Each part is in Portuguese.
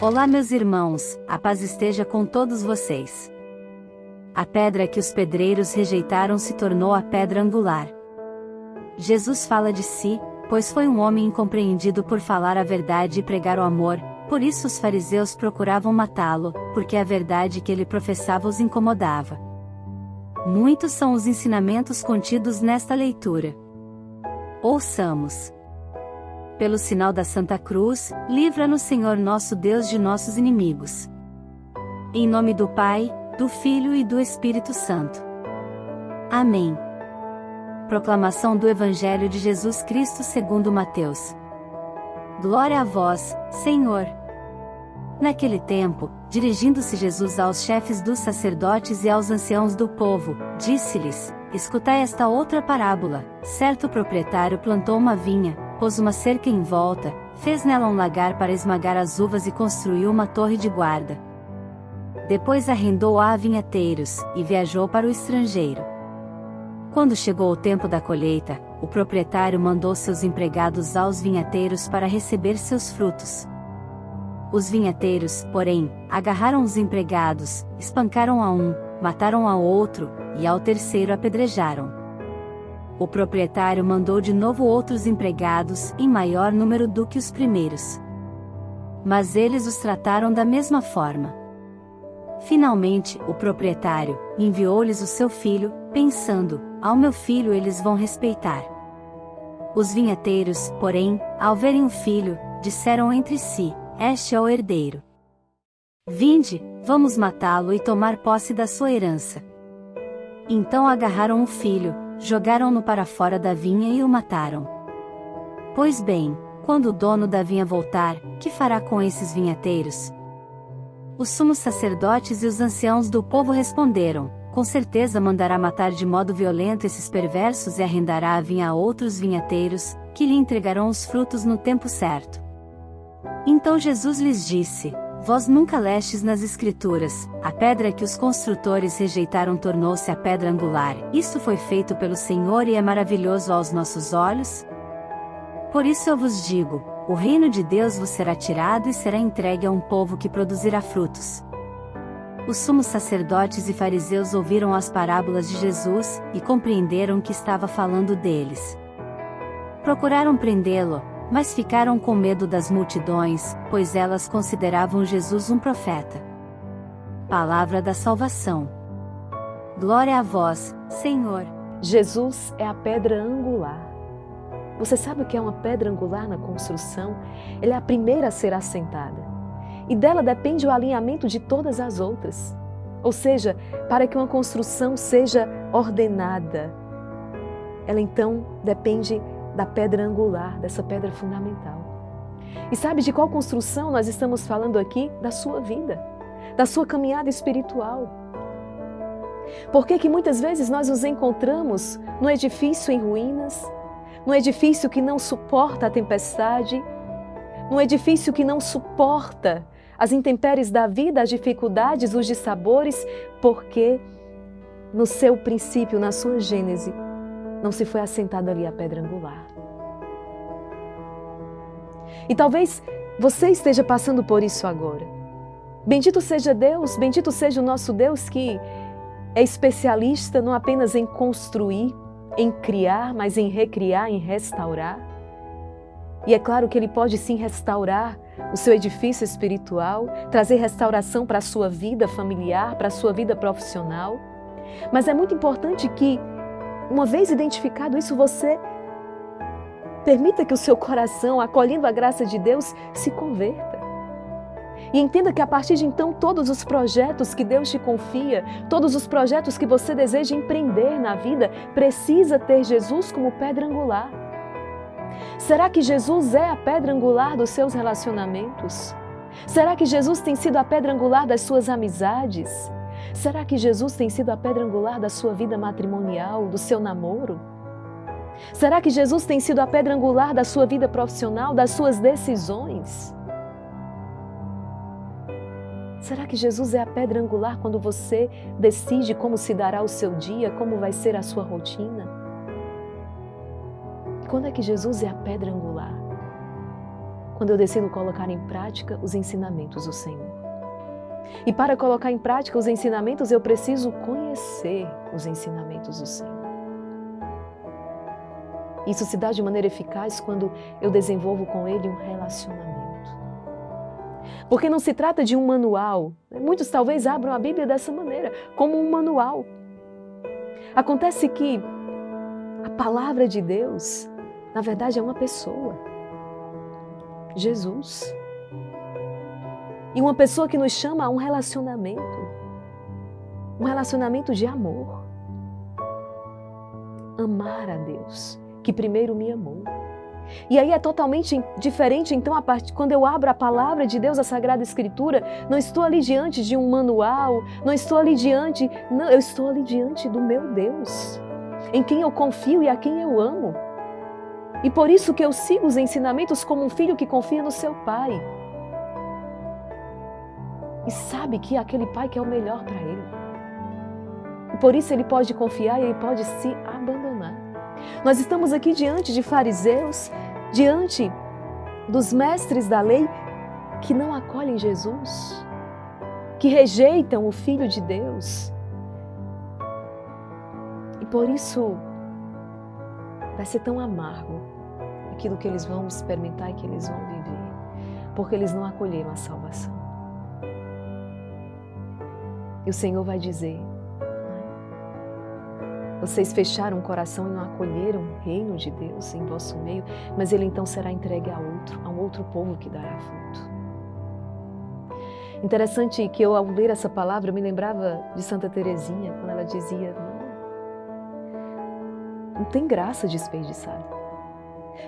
Olá, meus irmãos, a paz esteja com todos vocês. A pedra que os pedreiros rejeitaram se tornou a pedra angular. Jesus fala de si, pois foi um homem incompreendido por falar a verdade e pregar o amor, por isso os fariseus procuravam matá-lo, porque a verdade que ele professava os incomodava. Muitos são os ensinamentos contidos nesta leitura. Ouçamos. Pelo sinal da Santa Cruz, livra-nos, Senhor nosso Deus, de nossos inimigos. Em nome do Pai, do Filho e do Espírito Santo. Amém. Proclamação do Evangelho de Jesus Cristo segundo Mateus. Glória a vós, Senhor. Naquele tempo, dirigindo-se Jesus aos chefes dos sacerdotes e aos anciãos do povo, disse-lhes: Escutai esta outra parábola. Certo proprietário plantou uma vinha, pôs uma cerca em volta, fez nela um lagar para esmagar as uvas e construiu uma torre de guarda. Depois arrendou-a a vinhateiros, e viajou para o estrangeiro. Quando chegou o tempo da colheita, o proprietário mandou seus empregados aos vinhateiros para receber seus frutos. Os vinhateiros, porém, agarraram os empregados, espancaram a um, mataram ao outro, e ao terceiro apedrejaram. O proprietário mandou de novo outros empregados, em maior número do que os primeiros. Mas eles os trataram da mesma forma. Finalmente, o proprietário enviou-lhes o seu filho, pensando: ao meu filho eles vão respeitar. Os vinhateiros, porém, ao verem o filho, disseram entre si: este é o herdeiro. Vinde, vamos matá-lo e tomar posse da sua herança. Então agarraram o filho, jogaram-no para fora da vinha e o mataram. Pois bem, quando o dono da vinha voltar, que fará com esses vinhateiros? Os sumos sacerdotes e os anciãos do povo responderam: com certeza mandará matar de modo violento esses perversos e arrendará a vinha a outros vinhateiros, que lhe entregarão os frutos no tempo certo. Então Jesus lhes disse: vós nunca lestes nas Escrituras: a pedra que os construtores rejeitaram tornou-se a pedra angular. Isto foi feito pelo Senhor e é maravilhoso aos nossos olhos? Por isso eu vos digo: o reino de Deus vos será tirado e será entregue a um povo que produzirá frutos. Os sumos sacerdotes e fariseus ouviram as parábolas de Jesus, e compreenderam que estava falando deles. Procuraram prendê-lo, mas ficaram com medo das multidões, pois elas consideravam Jesus um profeta. Palavra da salvação. Glória a vós, Senhor. Jesus é a pedra angular. Você sabe o que é uma pedra angular na construção? Ela é a primeira a ser assentada. E dela depende o alinhamento de todas as outras. Ou seja, para que uma construção seja ordenada, ela então depende da pedra angular, dessa pedra fundamental. E sabe de qual construção nós estamos falando aqui? Da sua vida, da sua caminhada espiritual. Por que muitas vezes nós nos encontramos num edifício em ruínas, num edifício que não suporta a tempestade, num edifício que não suporta as intempéries da vida, as dificuldades, os dissabores, porque no seu princípio, na sua gênese, não se foi assentada ali a pedra angular. E talvez você esteja passando por isso agora. Bendito seja Deus, bendito seja o nosso Deus que é especialista não apenas em construir, em criar, mas em recriar, em restaurar. E é claro que Ele pode sim restaurar o seu edifício espiritual, trazer restauração para a sua vida familiar, para a sua vida profissional. Mas é muito importante que, uma vez identificado isso, você permita que o seu coração, acolhendo a graça de Deus, se converta. E entenda que a partir de então, todos os projetos que Deus te confia, todos os projetos que você deseja empreender na vida, precisa ter Jesus como pedra angular. Será que Jesus é a pedra angular dos seus relacionamentos? Será que Jesus tem sido a pedra angular das suas amizades? Será que Jesus tem sido a pedra angular da sua vida matrimonial, do seu namoro? Será que Jesus tem sido a pedra angular da sua vida profissional, das suas decisões? Será que Jesus é a pedra angular quando você decide como se dará o seu dia, como vai ser a sua rotina? Quando é que Jesus é a pedra angular? quando eu decido colocar em prática os ensinamentos do Senhor. E para colocar em prática os ensinamentos, eu preciso conhecer os ensinamentos do Senhor. Isso se dá de maneira eficaz quando eu desenvolvo com Ele um relacionamento. Porque não se trata de um manual. Muitos talvez abram a Bíblia dessa maneira, como um manual. Acontece que a palavra de Deus, na verdade, é uma pessoa. Jesus. E uma pessoa que nos chama a um relacionamento de amor. Amar a Deus, que primeiro me amou. E aí é totalmente diferente, então, quando eu abro a palavra de Deus, a Sagrada Escritura, não estou ali diante de um manual, eu estou ali diante do meu Deus, em quem eu confio e a quem eu amo. E por isso que eu sigo os ensinamentos como um filho que confia no seu pai. E sabe que é aquele pai que é o melhor para ele. E por isso ele pode confiar e ele pode se abandonar. Nós estamos aqui diante de fariseus, diante dos mestres da lei que não acolhem Jesus, que rejeitam o Filho de Deus. E por isso vai ser tão amargo aquilo que eles vão experimentar e que eles vão viver, porque eles não acolheram a salvação. E o Senhor vai dizer: vocês fecharam o coração e não acolheram o reino de Deus em vosso meio, mas ele então será entregue a um outro povo que dará fruto. Interessante que eu, ao ler essa palavra, eu me lembrava de Santa Teresinha, quando ela dizia: não tem graça desperdiçada.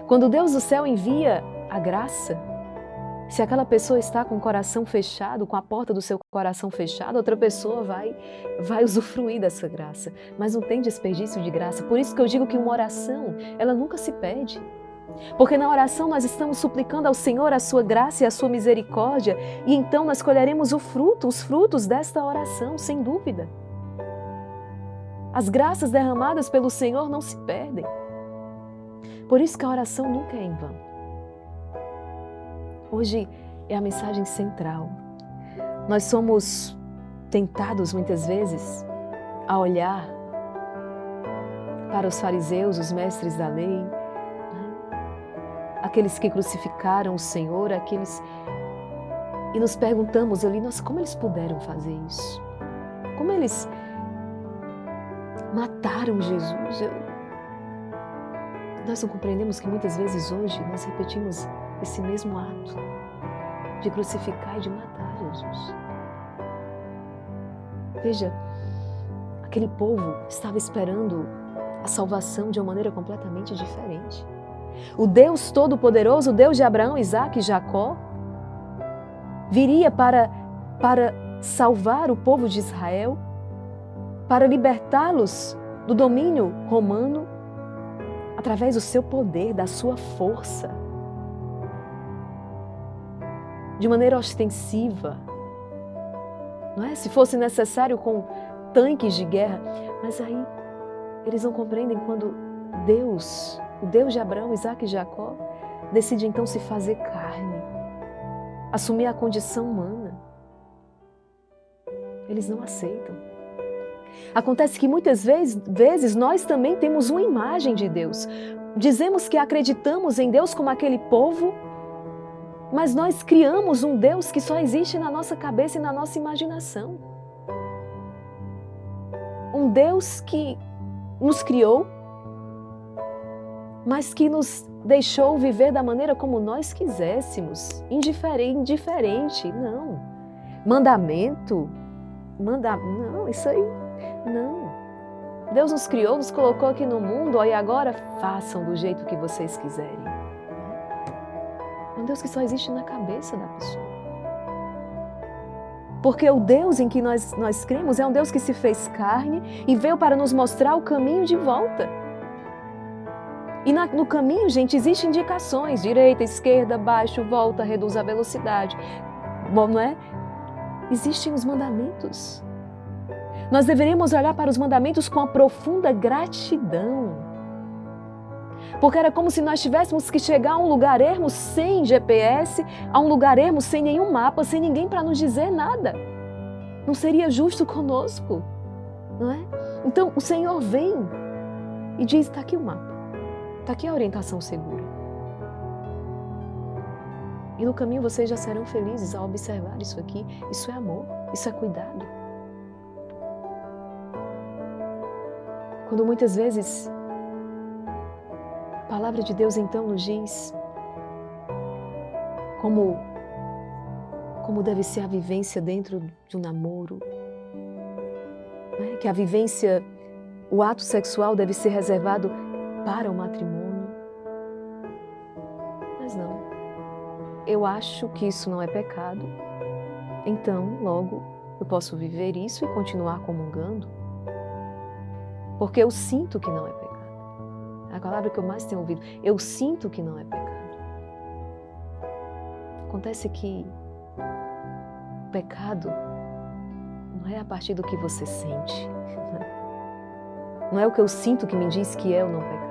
Quando Deus do céu envia a graça, se aquela pessoa está com o coração fechado, com a porta do seu coração fechada, outra pessoa vai usufruir dessa graça. Mas não tem desperdício de graça. Por isso que eu digo que uma oração, ela nunca se perde. Porque na oração nós estamos suplicando ao Senhor a sua graça e a sua misericórdia, e então nós colheremos os frutos desta oração, sem dúvida. As graças derramadas pelo Senhor não se perdem. Por isso que a oração nunca é em vão. Hoje é a mensagem central. Nós somos tentados muitas vezes a olhar para os fariseus, os mestres da lei, aqueles que crucificaram o Senhor, e nos perguntamos ali: nossa, como eles puderam fazer isso? Como eles mataram Jesus? Nós não compreendemos que muitas vezes hoje nós repetimos esse mesmo ato de crucificar e de matar Jesus. Veja, aquele povo estava esperando a salvação de uma maneira completamente diferente. O Deus Todo-Poderoso, o Deus de Abraão, Isaque e Jacó, viria para salvar o povo de Israel, para libertá-los do domínio romano, através do seu poder, da sua força. De maneira ostensiva, não é? Se fosse necessário com tanques de guerra. Mas aí eles não compreendem quando Deus, o Deus de Abraão, Isaque e Jacó, decide então se fazer carne, assumir a condição humana. Eles não aceitam. Acontece que muitas vezes nós também temos uma imagem de Deus. Dizemos que acreditamos em Deus como aquele povo, mas nós criamos um Deus que só existe na nossa cabeça e na nossa imaginação. Um Deus que nos criou, mas que nos deixou viver da maneira como nós quiséssemos, indiferente, não. Mandamento, não, isso aí, não. Deus nos criou, nos colocou aqui no mundo, e agora façam do jeito que vocês quiserem. É um Deus que só existe na cabeça da pessoa. Porque o Deus em que nós cremos é um Deus que se fez carne e veio para nos mostrar o caminho de volta. E no caminho, gente, existem indicações: direita, esquerda, baixo, volta, reduz a velocidade. Bom, não é? Existem os mandamentos. Nós deveríamos olhar para os mandamentos com a profunda gratidão. Porque era como se nós tivéssemos que chegar a um lugar ermo sem GPS, a um lugar ermo sem nenhum mapa, sem ninguém para nos dizer nada. Não seria justo conosco, não é? Então o Senhor vem e diz, está aqui o mapa, está aqui a orientação segura. E no caminho vocês já serão felizes ao observar isso aqui. Isso é amor, isso é cuidado. Quando muitas vezes a palavra de Deus então nos diz como deve ser a vivência dentro de um namoro, né? Que a vivência, o ato sexual deve ser reservado para o matrimônio. Mas não, eu acho que isso não é pecado, então logo eu posso viver isso e continuar comungando, porque eu sinto que não é pecado. É a palavra que eu mais tenho ouvido, eu sinto que não é pecado. Acontece que o pecado não é a partir do que você sente. Não é o que eu sinto que me diz que é ou não pecado.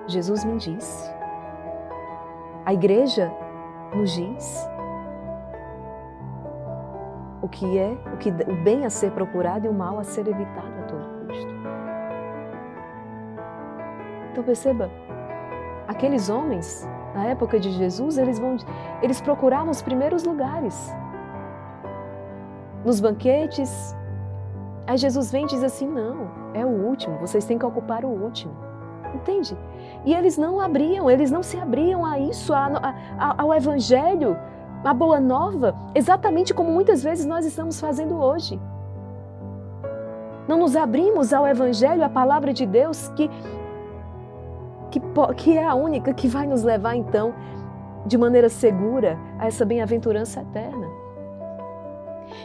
Jesus me disse. A igreja nos diz o que é, o bem a ser procurado e o mal a ser evitado a todo custo. Então perceba, aqueles homens, na época de Jesus, eles procuravam os primeiros lugares. Nos banquetes. Aí Jesus vem e diz assim, não, é o último, vocês têm que ocupar o último. Entende? E eles não se abriam a isso, ao Evangelho, à Boa Nova, exatamente como muitas vezes nós estamos fazendo hoje. Não nos abrimos ao Evangelho, à Palavra de Deus, que é a única que vai nos levar, então, de maneira segura a essa bem-aventurança eterna.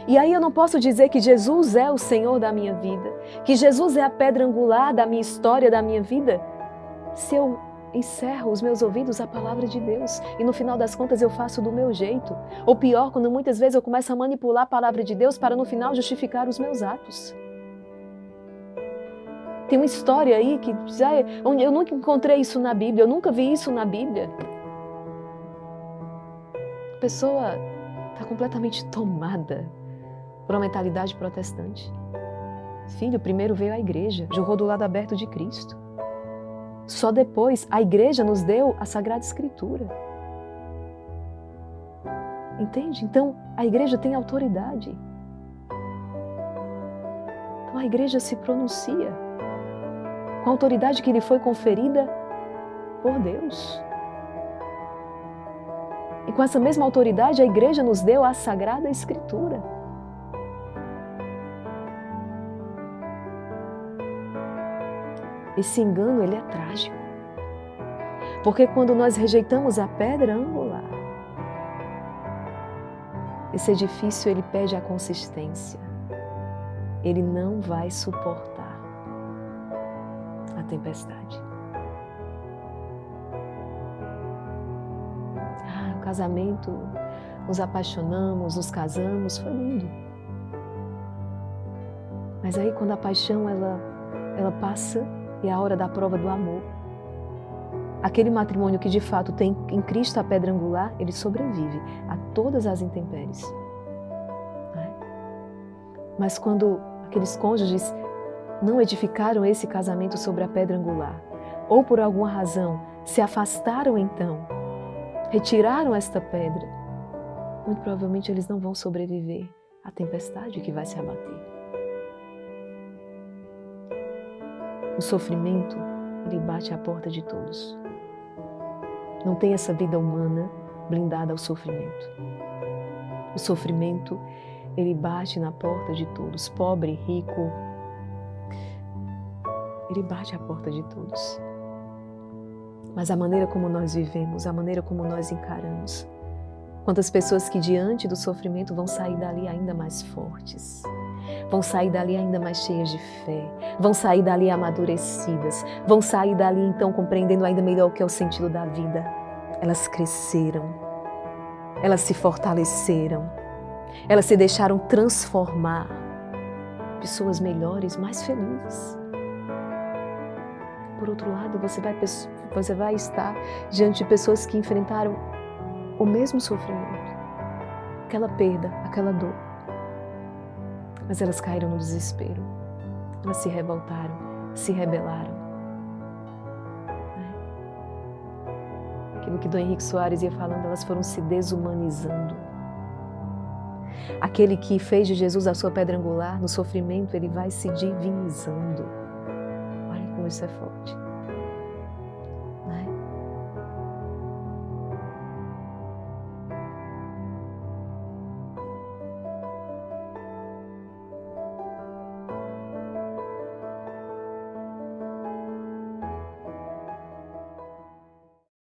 E aí eu não posso dizer que Jesus é o Senhor da minha vida, que Jesus é a pedra angular da minha história, da minha vida, se eu encerro os meus ouvidos à palavra de Deus e no final das contas eu faço do meu jeito. Ou pior, quando muitas vezes eu começo a manipular a palavra de Deus para no final justificar os meus atos. Tem uma história aí que diz, eu nunca encontrei isso na Bíblia, eu nunca vi isso na Bíblia. A pessoa está completamente tomada por uma mentalidade protestante. Filho, primeiro veio a igreja, jorrou do lado aberto de Cristo. Só depois a igreja nos deu a Sagrada Escritura. Entende? Então a igreja tem autoridade. Então a igreja se pronuncia com a autoridade que lhe foi conferida por Deus. E com essa mesma autoridade a igreja nos deu a Sagrada Escritura. Esse engano, ele é trágico. Porque quando nós rejeitamos a pedra angular, esse edifício, ele perde a consistência. Ele não vai suportar a tempestade. O casamento, nos apaixonamos, nos casamos, foi lindo. Mas aí quando a paixão, ela passa, e é a hora da prova do amor. Aquele matrimônio que de fato tem em Cristo a pedra angular, ele sobrevive a todas as intempéries. Mas quando aqueles cônjuges não edificaram esse casamento sobre a pedra angular, ou por alguma razão se afastaram então, retiraram esta pedra, muito provavelmente eles não vão sobreviver à tempestade que vai se abater. O sofrimento, ele bate à porta de todos. Não tem essa vida humana blindada ao sofrimento. O sofrimento, ele bate na porta de todos, pobre, rico. Ele bate à porta de todos. Mas a maneira como nós vivemos, a maneira como nós encaramos, quantas pessoas que diante do sofrimento vão sair dali ainda mais fortes. Vão sair dali ainda mais cheias de fé, vão sair dali amadurecidas, vão sair dali então compreendendo ainda melhor o que é o sentido da vida. Elas cresceram, elas se fortaleceram, elas se deixaram transformar, pessoas melhores, mais felizes. por outro lado, você vai estar diante de pessoas que enfrentaram o mesmo sofrimento, aquela perda, aquela dor. Mas elas caíram no desespero, elas se revoltaram, se rebelaram. Aquilo que Dom Henrique Soares ia falando, elas foram se desumanizando. Aquele que fez de Jesus a sua pedra angular, no sofrimento, ele vai se divinizando. Olha como isso é forte.